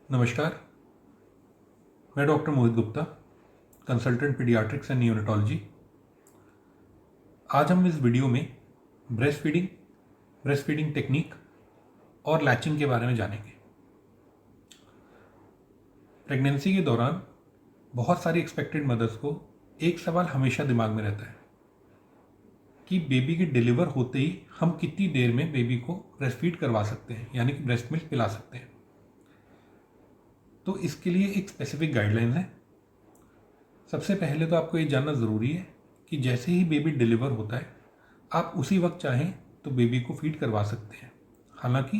नमस्कार। मैं doctor Mohit Gupta, consultant paediatrics and neonatology. आज हम इस वीडियो में ब्रेस्ट फीडिंग टेक्निक और लैचिंग के बारे में जानेंगे। प्रेगनेंसी के दौरान बहुत सारी एक्सपेक्टेड मदर्स को एक सवाल हमेशा दिमाग में रहता है कि बेबी के डिलीवर होते ही हम कितनी देर में बेबी को ब्रेस्ट फीड करवा सकते हैं, यानी कि ब्रेस्ट मिल्क पिला सकते हैं। तो इसके लिए एक स्पेसिफिक गाइडलाइन है। सबसे पहले तो आपको ये जानना ज़रूरी है कि जैसे ही बेबी डिलीवर होता है आप उसी वक्त चाहें तो बेबी को फीड करवा सकते हैं। हालांकि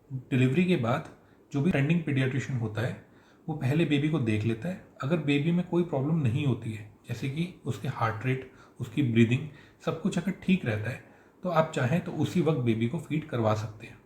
डिलीवरी के बाद जो भी अटेंडिंग पीडियाट्रिशियन होता है वो पहले बेबी को देख लेता है। अगर बेबी में कोई प्रॉब्लम नहीं होती है, जैसे कि उसके हार्ट रेट, उसकी ब्रीदिंग, सब कुछ अगर ठीक रहता है, तो आप चाहें तो उसी वक्त बेबी को फीड करवा सकते हैं।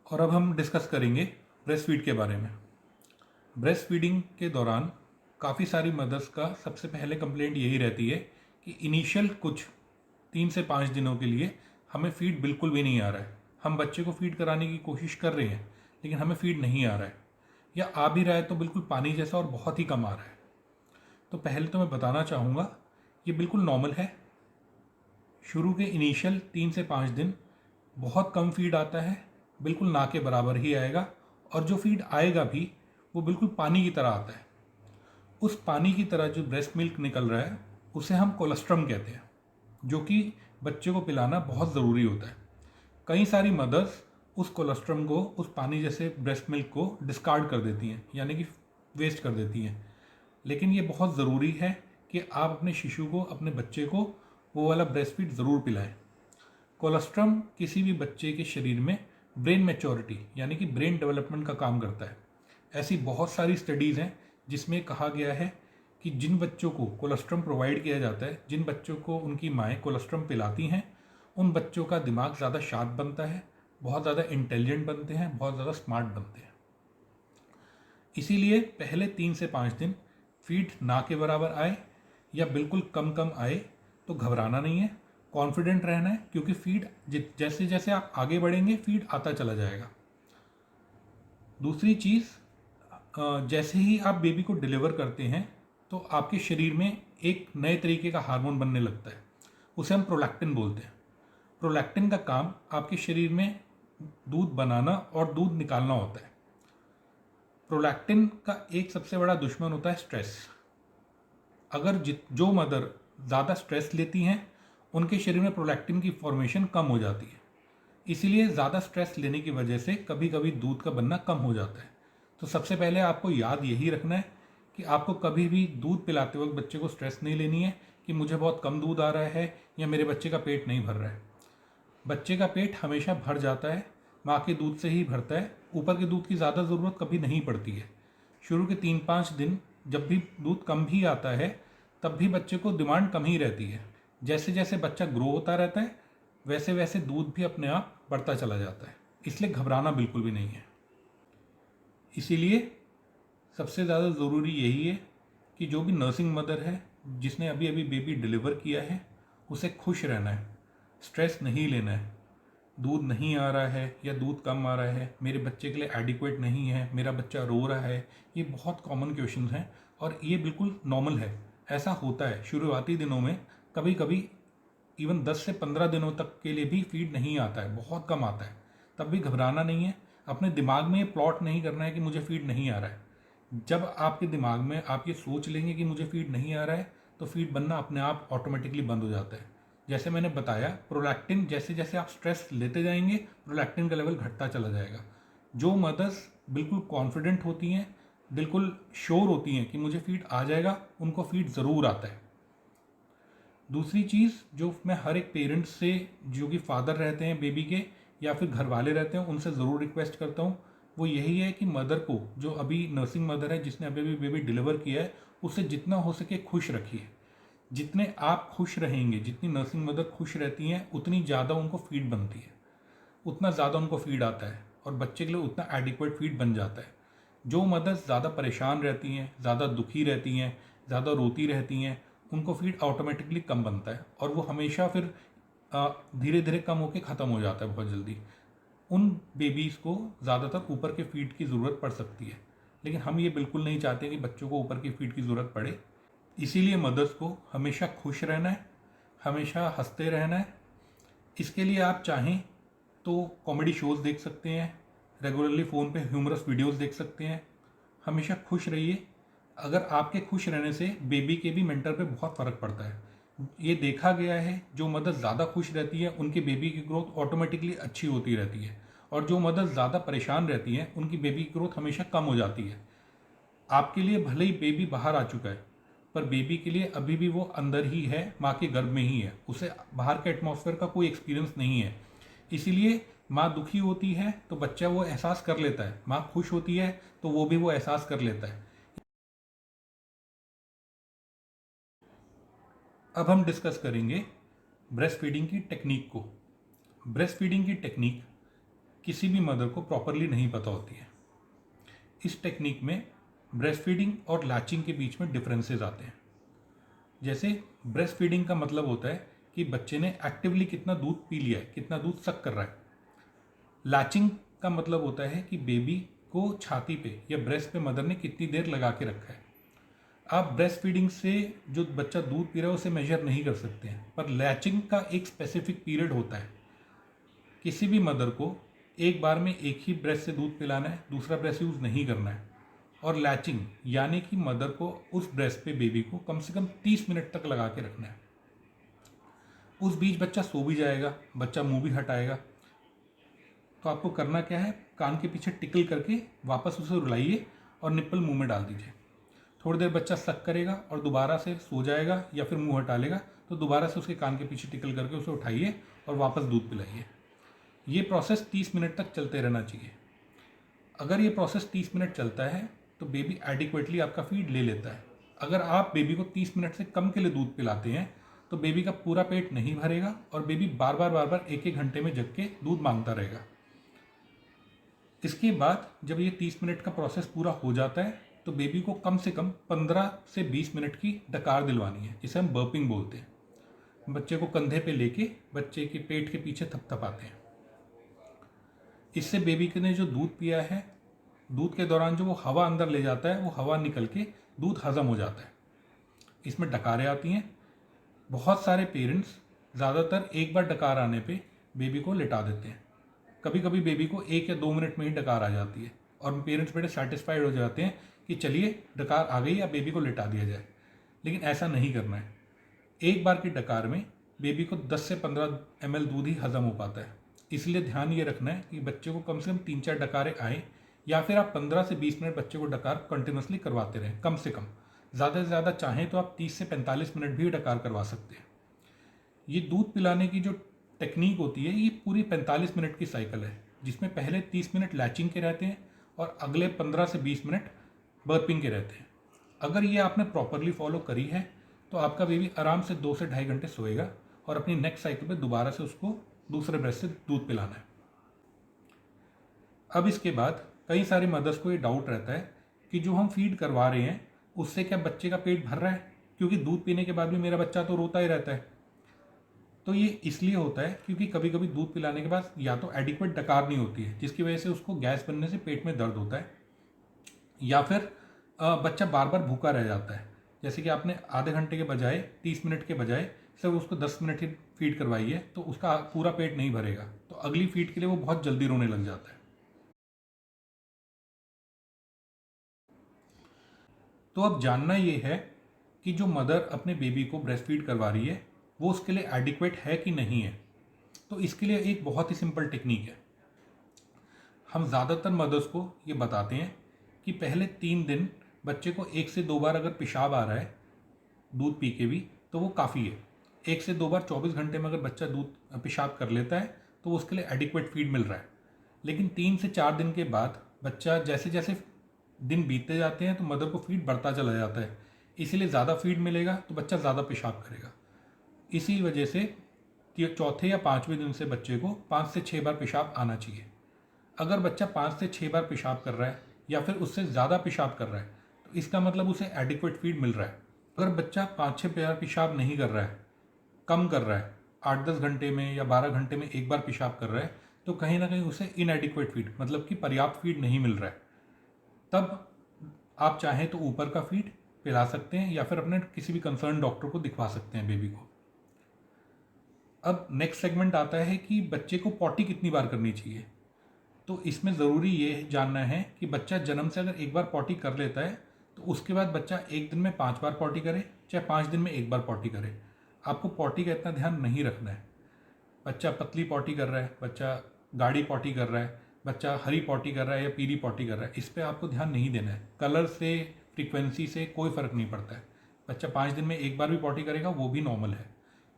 और अब हम डिस्कस करेंगे ब्रेस्ट फीड के बारे में। ब्रेस्ट फीडिंग के दौरान काफ़ी सारी मदर्स का सबसे पहले कंप्लेंट यही रहती है कि इनिशियल कुछ 3 से 5 दिनों के लिए हमें फीड बिल्कुल भी नहीं आ रहा है। हम बच्चे को फीड कराने की कोशिश कर रहे हैं लेकिन हमें फीड नहीं आ रहा है, या आ भी रहा है तो बिल्कुल पानी जैसा और बहुत ही कम आ रहा है। तो पहले तो मैं बताना चाहूँगा ये बिल्कुल नॉर्मल है। शुरू के इनिशियल 3 से 5 दिन बहुत कम फीड आता है, बिल्कुल ना के बराबर ही आएगा, और जो फीड आएगा भी वो बिल्कुल पानी की तरह आता है। उस पानी की तरह जो ब्रेस्ट मिल्क निकल रहा है उसे हम कोलेस्ट्रम कहते हैं, जो कि बच्चे को पिलाना बहुत ज़रूरी होता है। कई सारी मदर्स उस कोलेस्ट्रम को, उस पानी जैसे ब्रेस्ट मिल्क को डिस्कार्ड कर देती हैं, यानी कि वेस्ट कर देती हैं। लेकिन ये बहुत ज़रूरी है कि आप अपने शिशु को, अपने बच्चे को वो वाला ब्रेस्ट फीड ज़रूर पिलाएं। कोलेस्ट्रम किसी भी बच्चे के शरीर में ब्रेन मैच्योरिटी, यानी कि ब्रेन डेवलपमेंट का काम करता है। ऐसी बहुत सारी स्टडीज़ हैं जिसमें कहा गया है कि जिन बच्चों को कोलेस्ट्रम प्रोवाइड किया जाता है, जिन बच्चों को उनकी माएँ कोलेस्ट्रम पिलाती हैं, उन बच्चों का दिमाग ज़्यादा शार्प बनता है, बहुत ज़्यादा इंटेलिजेंट बनते हैं, बहुत ज़्यादा स्मार्ट बनते हैं। इसीलिए पहले 3 से 5 दिन फीड ना के बराबर आए या बिल्कुल कम कम आए तो घबराना नहीं है, कॉन्फिडेंट रहना है, क्योंकि फीड जैसे जैसे आप आगे बढ़ेंगे फीड आता चला जाएगा। दूसरी चीज़, जैसे ही आप बेबी को डिलीवर करते हैं तो आपके शरीर में एक नए तरीके का हार्मोन बनने लगता है, उसे हम प्रोलैक्टिन बोलते हैं। प्रोलैक्टिन का काम आपके शरीर में दूध बनाना और दूध निकालना होता है। प्रोलैक्टिन का एक सबसे बड़ा दुश्मन होता है स्ट्रेस। अगर जो मदर ज़्यादा स्ट्रेस लेती हैं उनके शरीर में प्रोलैक्टिन की फॉर्मेशन कम हो जाती है। इसीलिए ज़्यादा स्ट्रेस लेने की वजह से कभी कभी दूध का बनना कम हो जाता है। तो सबसे पहले आपको याद यही रखना है कि आपको कभी भी दूध पिलाते वक्त बच्चे को स्ट्रेस नहीं लेनी है कि मुझे बहुत कम दूध आ रहा है या मेरे बच्चे का पेट नहीं भर रहा है। बच्चे का पेट हमेशा भर जाता है, माँ के दूध से ही भरता है। ऊपर के दूध की ज़्यादा ज़रूरत कभी नहीं पड़ती है। शुरू के 3-5 दिन जब भी दूध कम भी आता है तब भी बच्चे को डिमांड कम ही रहती है। जैसे जैसे बच्चा ग्रो होता रहता है वैसे वैसे दूध भी अपने आप बढ़ता चला जाता है, इसलिए घबराना बिल्कुल भी नहीं है। इसीलिए सबसे ज़्यादा ज़रूरी यही है कि जो भी नर्सिंग मदर है जिसने अभी अभी बेबी डिलीवर किया है उसे खुश रहना है, स्ट्रेस नहीं लेना है। दूध नहीं आ रहा है या दूध कम आ रहा है, मेरे बच्चे के लिए एडिक्वेट नहीं है, मेरा बच्चा रो रहा है, ये बहुत कॉमन क्वेश्चन हैं और ये बिल्कुल नॉर्मल है। ऐसा होता है शुरुआती दिनों में, कभी कभी इवन 10 से 15 दिनों तक के लिए भी फीड नहीं आता है, बहुत कम आता है। तब भी घबराना नहीं है। अपने दिमाग में ये प्लॉट नहीं करना है कि मुझे फीड नहीं आ रहा है। जब आपके दिमाग में आप ये सोच लेंगे कि मुझे फीड नहीं आ रहा है तो फीड बनना अपने आप ऑटोमेटिकली बंद हो जाता है। जैसे मैंने बताया, प्रोलैक्टिन, जैसे जैसे आप स्ट्रेस लेते जाएंगे प्रोलैक्टिन का लेवल घटता चला जाएगा। जो मदर्स बिल्कुल कॉन्फिडेंट होती हैं, बिल्कुल श्योर होती हैं कि मुझे फीड आ जाएगा, उनको फीड ज़रूर आता है। दूसरी चीज़ जो मैं हर एक पेरेंट्स से, जो कि फादर रहते हैं बेबी के या फिर घर वाले रहते हैं, उनसे ज़रूर रिक्वेस्ट करता हूँ, वो यही है कि मदर को, जो अभी नर्सिंग मदर है जिसने अभी अभी बेबी डिलीवर किया है, उसे जितना हो सके खुश रखिए। जितने आप खुश रहेंगे, जितनी नर्सिंग मदर खुश रहती हैं, उतनी ज़्यादा उनको फीड बनती है, उतना ज़्यादा उनको फीड आता है और बच्चे के लिए उतना एडिक्वेट फीड बन जाता है। जो मदर्स ज़्यादा परेशान रहती हैं, ज़्यादा दुखी रहती हैं, ज़्यादा रोती रहती हैं, उनको फीड ऑटोमेटिकली कम बनता है और वो हमेशा फिर धीरे धीरे कम होकर ख़त्म हो जाता है बहुत जल्दी। उन बेबीज़ को ज़्यादातर ऊपर के फीड की ज़रूरत पड़ सकती है, लेकिन हम ये बिल्कुल नहीं चाहते कि बच्चों को ऊपर की फीड की ज़रूरत पड़े। इसीलिए मदर्स को हमेशा खुश रहना है, हमेशा हंसते रहना है। इसके लिए आप चाहें तो कॉमेडी शोज़ देख सकते हैं, रेगुलरली फ़ोन पे ह्यूमरस वीडियोस देख सकते हैं। हमेशा खुश रहिए। अगर आपके खुश रहने से बेबी के भी मेंटल पे बहुत फ़र्क पड़ता है। ये देखा गया है, जो मदर ज़्यादा खुश रहती है उनकी बेबी की ग्रोथ ऑटोमेटिकली अच्छी होती रहती है, और जो मदर ज़्यादा परेशान रहती हैं उनकी बेबी की ग्रोथ हमेशा कम हो जाती है। आपके लिए भले ही बेबी बाहर आ चुका है, पर बेबी के लिए अभी भी वो अंदर ही है, माँ के गर्भ में ही है, उसे बाहर के एटमॉस्फेयर का कोई एक्सपीरियंस नहीं है। इसीलिए माँ दुखी होती है तो बच्चा वो एहसास कर लेता है, माँ खुश होती है तो वो भी वो एहसास कर लेता है। अब हम डिस्कस करेंगे ब्रेस्ट फीडिंग की टेक्निक को। ब्रेस्ट फीडिंग की टेक्निक किसी भी मदर को प्रॉपरली नहीं पता होती है। इस टेक्निक में ब्रेस्ट फीडिंग और लैचिंग के बीच में डिफरेंसेस आते हैं। जैसे ब्रेस्ट फीडिंग का मतलब होता है कि बच्चे ने एक्टिवली कितना दूध पी लिया है, कितना दूध सक कर रहा है। लैचिंग का मतलब होता है कि बेबी को छाती पे या ब्रेस्ट पे मदर ने कितनी देर लगा के रखा है। आप ब्रेस्ट फीडिंग से जो बच्चा दूध पी रहा है उसे मेजर नहीं कर सकते हैं, पर लैचिंग का एक स्पेसिफिक पीरियड होता है। किसी भी मदर को एक बार में एक ही ब्रेस्ट से दूध पिलाना है, दूसरा ब्रेस्ट यूज़ नहीं करना है। और लैचिंग यानी कि मदर को उस ब्रेस्ट पे बेबी को कम से कम 30 मिनट तक लगा के रखना है। उस बीच बच्चा सो भी जाएगा, बच्चा मुंह भी हटाएगा, तो आपको करना क्या है, कान के पीछे टिकल करके वापस उसे रुलाइए और निप्पल मुंह में डाल दीजिए। थोड़ी देर बच्चा सक करेगा और दोबारा से सो जाएगा या फिर मुंह हटा लेगा, तो दोबारा से उसके कान के पीछे टिकल करके उसे उठाइए और वापस दूध पिलाइए। ये प्रोसेस 30 मिनट तक चलते रहना चाहिए। अगर ये प्रोसेस 30 मिनट चलता है तो बेबी एडिक्वेटली आपका फीड ले लेता है। अगर आप बेबी को 30 मिनट से कम के लिए दूध पिलाते हैं तो बेबी का पूरा पेट नहीं भरेगा और बेबी बार बार एक एक घंटे में जग के दूध मांगता रहेगा। इसके बाद जब ये 30 मिनट का प्रोसेस पूरा हो जाता है तो बेबी को कम से कम 15 से 20 मिनट की डकार दिलवानी है, जिसे हम बर्पिंग बोलते हैं। बच्चे को कंधे पे लेके बच्चे के पेट के पीछे थपथपाते हैं। इससे बेबी ने जो दूध पिया है, दूध के दौरान जो वो हवा अंदर ले जाता है, वो हवा निकल के दूध हजम हो जाता है। इसमें डकारें आती हैं। बहुत सारे पेरेंट्स ज़्यादातर एक बार डकार आने पे बेबी को लिटा देते हैं। कभी कभी बेबी को 1 या 2 मिनट में ही डकार आ जाती है और पेरेंट्स बड़े सेटिस्फाइड हो जाते हैं कि चलिए डकार आ गई, अब बेबी को लिटा दिया जाए। लेकिन ऐसा नहीं करना है। एक बार की डकार में बेबी को 10 से 15 ml दूध ही हजम हो पाता है। इसलिए ध्यान ये रखना है कि बच्चे को कम से कम 3-4 डकारें आए, या फिर आप 15 से 20 मिनट बच्चे को डकार कंटिन्यूसली करवाते रहें, कम से कम। ज़्यादा से ज़्यादा चाहें तो आप 30 से 45 मिनट भी डकार करवा सकते हैं। ये दूध पिलाने की जो टेक्निक होती है, ये पूरी 45 मिनट की साइकिल है, जिसमें पहले 30 मिनट लैचिंग के रहते हैं और अगले 15 से 20 मिनट बर्पिंग के रहते हैं। अगर ये आपने प्रॉपरली फॉलो करी है तो आपका बेबी आराम से 2 से ढाई घंटे सोएगा और अपनी नेक्स्ट साइकिल पे दोबारा से उसको दूसरे ब्रेस्ट से दूध पिलाना है। अब इसके बाद कई सारी मदर्स को ये डाउट रहता है कि जो हम फीड करवा रहे हैं उससे क्या बच्चे का पेट भर रहा है, क्योंकि दूध पीने के बाद भी मेरा बच्चा तो रोता ही रहता है। तो ये इसलिए होता है क्योंकि कभी कभी दूध पिलाने के बाद या तो एडिक्वेट डकार नहीं होती है, जिसकी वजह से उसको गैस बनने से पेट में दर्द होता है, या फिर बच्चा बार बार भूखा रह जाता है। जैसे कि आपने आधे घंटे के बजाय 30 मिनट के बजाय सिर्फ उसको 10 मिनट ही फीड करवाई है, तो उसका पूरा पेट नहीं भरेगा, तो अगली फीड के लिए वो बहुत जल्दी रोने लग जाता है। तो अब जानना ये है कि जो मदर अपने बेबी को ब्रेस्ट फीड करवा रही है वो उसके लिए एडिक्वेट है कि नहीं है। तो इसके लिए एक बहुत ही सिंपल टेक्निक है। हम ज़्यादातर मदर्स को ये बताते हैं कि पहले 3 दिन बच्चे को 1 से 2 बार अगर पेशाब आ रहा है दूध पी के भी, तो वो काफ़ी है। 1 से 2 बार 24 घंटे में अगर बच्चा दूध पेशाब कर लेता है तो वो उसके लिए एडिक्वेट फीड मिल रहा है। लेकिन 3 से 4 दिन के बाद बच्चा जैसे जैसे दिन बीतते जाते हैं तो मदर को फीड बढ़ता चला जाता है, इसीलिए ज़्यादा फीड मिलेगा तो बच्चा ज़्यादा पेशाब करेगा। इसी वजह से चौथे या 5वें दिन से बच्चे को 5 से 6 बार पेशाब आना चाहिए। अगर बच्चा 5 से 6 बार पेशाब कर रहा है या फिर उससे ज़्यादा पेशाब कर रहा है तो इसका मतलब उसे एडिक्वेट फीड मिल रहा है। अगर बच्चा 5-6 बार पेशाब नहीं कर रहा है, कम कर रहा है, 8-10 घंटे में या 12 घंटे में एक बार पेशाब कर रहा है, तो कहीं ना कहीं उसे इनएडिक्वेट फीड, मतलब कि पर्याप्त फीड नहीं मिल रहा है। तब आप चाहें तो ऊपर का फीड पिला सकते हैं या फिर अपने किसी भी कंसर्न डॉक्टर को दिखवा सकते हैं बेबी को। अब नेक्स्ट सेगमेंट आता है कि बच्चे को पॉटी कितनी बार करनी चाहिए। तो इसमें ज़रूरी ये जानना है कि बच्चा जन्म से अगर एक बार पॉटी कर लेता है तो उसके बाद बच्चा एक दिन में 5 बार पॉटी करे, चाहे 5 दिन में एक बार पॉटी करे। आपको पॉटी का इतना ध्यान नहीं रखना है। बच्चा पतली पॉटी कर रहा है, बच्चा गाढ़ी पॉटी कर रहा है, बच्चा हरी पॉटी कर रहा है या पीली पॉटी कर रहा है, इस पर आपको ध्यान नहीं देना है। कलर से, फ्रीक्वेंसी से कोई फ़र्क नहीं पड़ता है। बच्चा 5 दिन में एक बार भी पॉटी करेगा वो भी नॉर्मल है,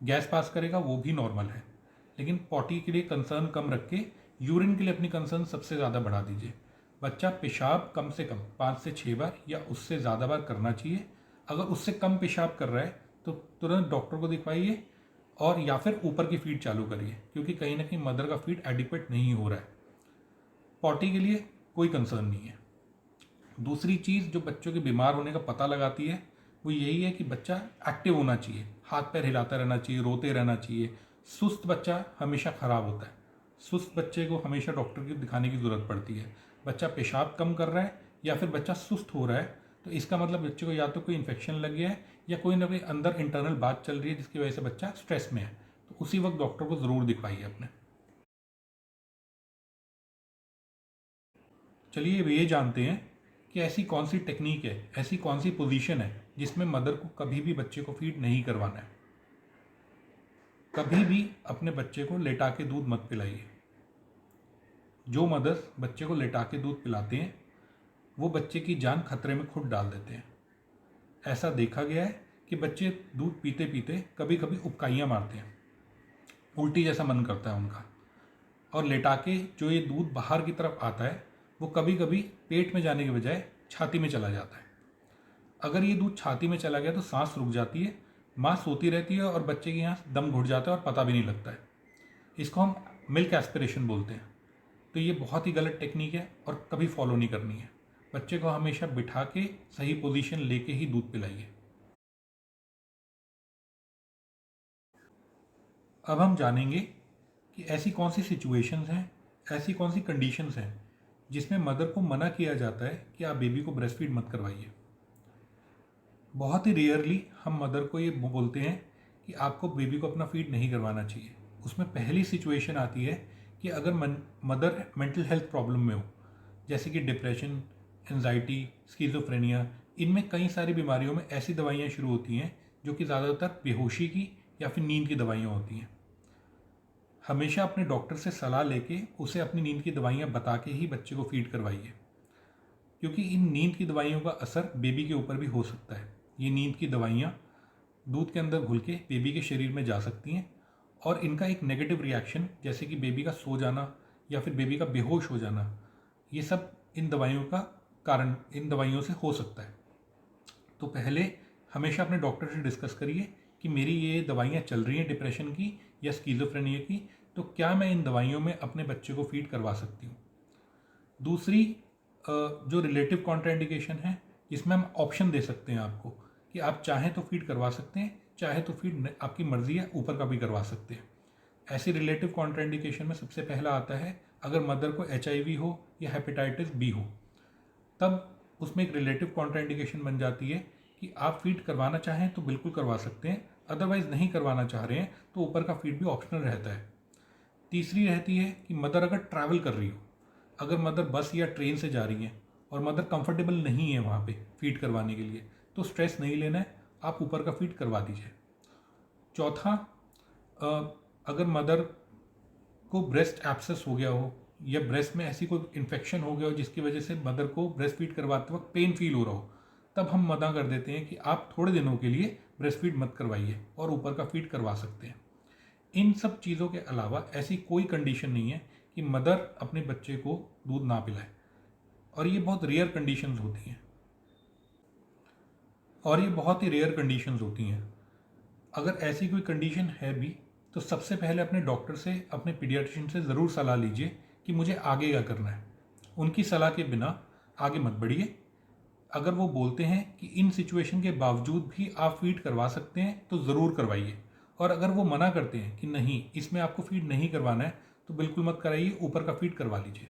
गैस पास करेगा वो भी नॉर्मल है। लेकिन पॉटी के लिए कंसर्न कम रख के यूरिन के लिए अपनी कंसर्न सबसे ज़्यादा बढ़ा दीजिए। बच्चा पेशाब कम से कम 5 से 6 बार या उससे ज़्यादा बार करना चाहिए। अगर उससे कम पेशाब कर रहा है तो तुरंत डॉक्टर को दिखवाइए और या फिर ऊपर की फीड चालू करिए, क्योंकि कहीं ना कहीं मदर का फीड एडिक्वेट नहीं हो रहा है। पॉटी के लिए कोई कंसर्न नहीं है। दूसरी चीज़ जो बच्चों के बीमार होने का पता लगाती है वो यही है कि बच्चा एक्टिव होना चाहिए, हाथ पैर हिलाता रहना चाहिए, रोते रहना चाहिए। सुस्त बच्चा हमेशा ख़राब होता है। सुस्त बच्चे को हमेशा डॉक्टर की दिखाने की ज़रूरत पड़ती है। बच्चा पेशाब कम कर रहा है या फिर बच्चा सुस्त हो रहा है तो इसका मतलब बच्चे को या तो कोई इन्फेक्शन लग गया है या कोई ना कोई अंदर इंटरनल बात चल रही है जिसकी वजह से बच्चा स्ट्रेस में है। तो उसी वक्त डॉक्टर को ज़रूर दिखवाइए अपने। चलिए अब ये जानते हैं कि ऐसी कौन सी टेक्निक है, ऐसी कौन सी पोजीशन है जिसमें मदर को कभी भी बच्चे को फीड नहीं करवाना है। कभी भी अपने बच्चे को लेटा के दूध मत पिलाइए। जो मदर्स बच्चे को लेटा के दूध पिलाते हैं वो बच्चे की जान खतरे में खुद डाल देते हैं। ऐसा देखा गया है कि बच्चे दूध पीते पीते कभी कभी उबकाइयाँ मारते हैं, उल्टी जैसा मन करता है उनका, और लेटा के जो ये दूध बाहर की तरफ आता है वो कभी कभी पेट में जाने के बजाय छाती में चला जाता है। अगर ये दूध छाती में चला गया तो सांस रुक जाती है, माँ सोती रहती है और बच्चे के यहाँ दम घुट जाता है और पता भी नहीं लगता है। इसको हम मिल्क एस्पिरेशन बोलते हैं। तो ये बहुत ही गलत टेक्निक है और कभी फॉलो नहीं करनी है। बच्चे को हमेशा बिठा के सही पोजीशन लेके ही दूध पिलाइए। अब हम जानेंगे कि ऐसी कौन सी सिचुएशंस हैं, ऐसी कौन सी कंडीशंस हैं जिसमें मदर को मना किया जाता है कि आप बेबी को ब्रेस्ट फीड मत करवाइए। बहुत ही रेयरली हम मदर को ये बोलते हैं कि आपको बेबी को अपना फीड नहीं करवाना चाहिए। उसमें पहली सिचुएशन आती है कि अगर मदर मेंटल हेल्थ प्रॉब्लम में हो, जैसे कि डिप्रेशन, एंजाइटी, स्किज़ोफ्रेनिया। इनमें कई सारी बीमारियों में ऐसी दवाइयाँ शुरू होती हैं जो कि ज़्यादातर बेहोशी की या फिर नींद की दवाइयाँ होती हैं। हमेशा अपने डॉक्टर से सलाह लेके उसे अपनी नींद की दवाइयाँ बता के ही बच्चे को फीड करवाइए, क्योंकि इन नींद की दवाइयों का असर बेबी के ऊपर भी हो सकता है। ये नींद की दवाइयाँ दूध के अंदर घुल के बेबी के शरीर में जा सकती हैं और इनका एक नेगेटिव रिएक्शन, जैसे कि बेबी का सो जाना या फिर बेबी का बेहोश हो जाना, ये सब इन दवाइयों का कारण, इन दवाइयों से हो सकता है। तो पहले हमेशा अपने डॉक्टर से डिस्कस करिए कि मेरी ये दवाइयाँ चल रही हैं डिप्रेशन की या स्किज़ोफ्रेनिया की, तो क्या मैं इन दवाइयों में अपने बच्चे को फीड करवा सकती हूँ। दूसरी जो रिलेटिव कॉन्ट्राइंडिकेशन है, इसमें हम ऑप्शन दे सकते हैं आपको कि आप चाहें तो फीड करवा सकते हैं, चाहे तो फीड आपकी मर्जी है ऊपर का भी करवा सकते हैं। ऐसी रिलेटिव कॉन्ट्राइंडिकेशन में सबसे पहला आता है अगर मदर को HIV हो या हेपेटाइटिस बी हो, तब उसमें एक रिलेटिव कॉन्ट्राइंडिकेशन बन जाती है कि आप फीड करवाना चाहें तो बिल्कुल करवा सकते हैं, अदरवाइज़ नहीं करवाना चाह रहे हैं तो ऊपर का फीड भी ऑप्शनल रहता है। तीसरी रहती है कि मदर अगर ट्रैवल कर रही हो, अगर मदर बस या ट्रेन से जा रही है और मदर कंफर्टेबल नहीं है वहाँ पे फीड करवाने के लिए, तो स्ट्रेस नहीं लेना है, आप ऊपर का फीड करवा दीजिए। चौथा, अगर मदर को ब्रेस्ट एब्सेस हो गया हो या ब्रेस्ट में ऐसी कोई इन्फेक्शन हो गया हो जिसकी वजह से मदर को ब्रेस्ट फीड करवाते वक्त पेन फील हो रहा हो, तब हम मना कर देते हैं कि आप थोड़े दिनों के लिए ब्रेस्ट फीड मत करवाइए और ऊपर का फीड करवा सकते हैं। इन सब चीज़ों के अलावा ऐसी कोई कंडीशन नहीं है कि मदर अपने बच्चे को दूध ना पिलाए, और ये बहुत रेयर कंडीशंस होती हैं। अगर ऐसी कोई कंडीशन है भी तो सबसे पहले अपने डॉक्टर से, अपने पीडियाट्रिशियन से ज़रूर सलाह लीजिए कि मुझे आगे क्या करना है। उनकी सलाह के बिना आगे मत बढ़िए। अगर वो बोलते हैं कि इन सिचुएशन के बावजूद भी आप फीड करवा सकते हैं तो ज़रूर करवाइए, और अगर वो मना करते हैं कि नहीं इसमें आपको फीड नहीं करवाना है तो बिल्कुल मत कराइए, ऊपर का फीड करवा लीजिए।